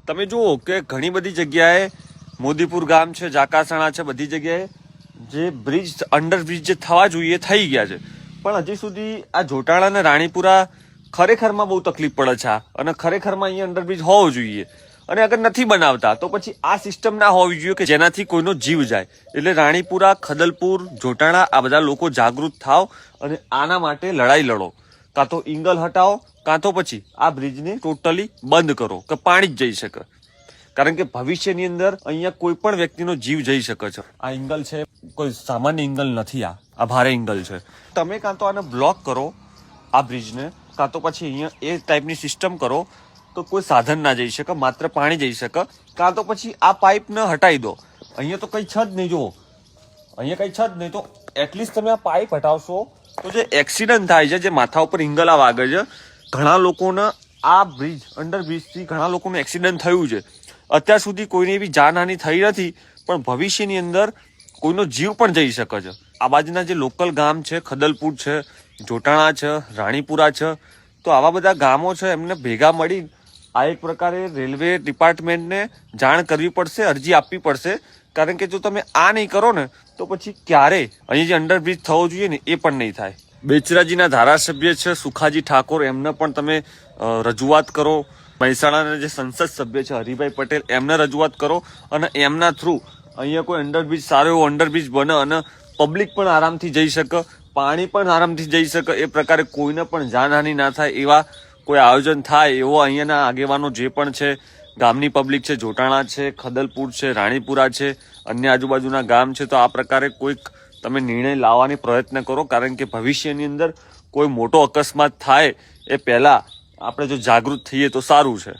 તમે જુઓ કે ઘણી બધી જગ્યાએ મોદીપુર ગામ છે, જાકાસણા છે, બધી જગ્યાએ જે બ્રિજ અંડરબ્રિજ જે થવા જોઈએ થઈ ગયા છે, પણ હજી સુધી આ જોટાણા અને રાણીપુરા ખરેખરમાં બહુ તકલીફ પડે છે અને ખરેખરમાં અહીંયા અંડરબ્રિજ હોવો જોઈએ. અને અગર નથી બનાવતા તો પછી આ સિસ્ટમ ના હોવી જોઈએ કે જેનાથી કોઈનો જીવ જાય. એટલે રાણીપુરા, ખદલપુર, જોટાણા આ બધા લોકો જાગૃત થાવ અને આના માટે લડાઈ લડો. કાં તો ઇંગલ હટાવો, કાં તો પછી આ બ્રિજને ટોટલી બંધ કરો કે પાણી જ જઈ શકે. કારણ કે ભવિષ્યની અંદર અહીંયા કોઈ પણ વ્યક્તિનો જીવ જઈ શકે છે. આ ઇંગલ છે, કોઈ સામાન્ય ઇંગલ નથી, આ ભારે ઇંગલ છે. તમે કાં તો આને બ્લોક કરો આ બ્રિજને, કાં તો પછી અહીંયા એ ટાઈપની સિસ્ટમ કરો તો કોઈ સાધન ના જઈ શકે, માત્ર પાણી જઈ શકે. કાં તો પછી આ પાઇપને હટાવી દો. અહીંયા તો કંઈ છે જ નહીં, જુઓ અહીંયા કંઈ છે જ નહીં, તો એટલીસ્ટ તમે આ પાઇપ હટાવશો તો જે એક્સિડન્ટ થાય છે, જે માથા ઉપર ઇંગલા વાગે છે, ઘણા લોકોને આ બ્રિજ અંડરબ્રિજથી ઘણા લોકોનું એક્સિડન્ટ થયું છે. અત્યાર સુધી કોઈને એવી જાનહાનિ થઈ નથી, પણ ભવિષ્યની અંદર કોઈનો જીવ પણ જઈ શકે છે. આ બાજુના જે લોકલ ગામ છે, ખદલપુર છે, જોટાણા છે, રાણીપુરા છે, તો આવા બધા ગામો છે, એમને ભેગા મળી આ એક પ્રકારે રેલવે ડિપાર્ટમેન્ટને જાણ કરવી પડશે, અરજી આપવી પડશે. કારણ કે જો તમે આ નહીં કરો ને તો પછી ક્યારે અહીં જે અંડરબ્રિજ થવો જોઈએ ને એ પણ નહીં થાય. બેચરાજીના ધારાસભ્ય છે સુખાજી ઠાકોર, એમને પણ તમે રજૂઆત કરો. મહેસાણાના જે સંસદ સભ્ય છે હરિભાઈ પટેલ, એમને રજૂઆત કરો અને એમના થ્રુ અહીંયા કોઈ અંડરબ્રિજ, સારો એવો અંડરબ્રિજ બને અને પબ્લિક પણ આરામથી જઈ શકે, પાણી પણ આરામથી જઈ શકે, એ પ્રકારે કોઈને પણ જાનહાનિ ના થાય એવા કોઈ આયોજન થાય એવો અહીંયાના આગેવાનો જે પણ છે, ગામની પબ્લિક છે, જોટાણા છે, ખદલપુર છે, રાણીપુરા છે, અન્ય આજુબાજુના ગામ છે, તો આ પ્રકારે કોઈક તમે નિર્ણય લાવવાની પ્રયત્ન કરો. કારણ કે ભવિષ્યની અંદર કોઈ મોટો અકસ્માત થાય એ પહેલા આપણે જો જાગૃત થઈએ તો સારું છે.